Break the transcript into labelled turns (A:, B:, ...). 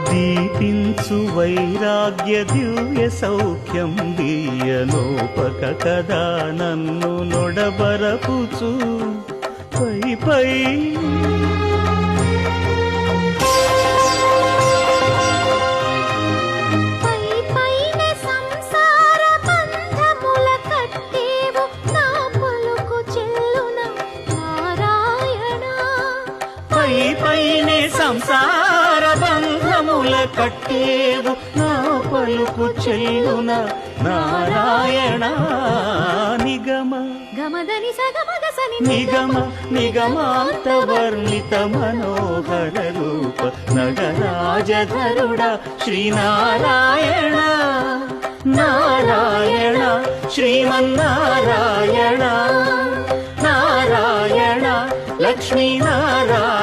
A: దీపించు వైరాగ్య దివ్య సౌఖ్యం దీయనోపక కదా నన్ను నొడబరపుచు పై పై పైనే సంసార బంధముల కట్టేవు నా పలుకు చెల్లున నారాయణ నిగమ నిగమ నిగమాంత వర్ణిత మనోహర రూప నగరాజధరుడ శ్రీనారాయణ నారాయణ శ్రీమన్నారాయణ నారాయణ లక్ష్మీనారాయణ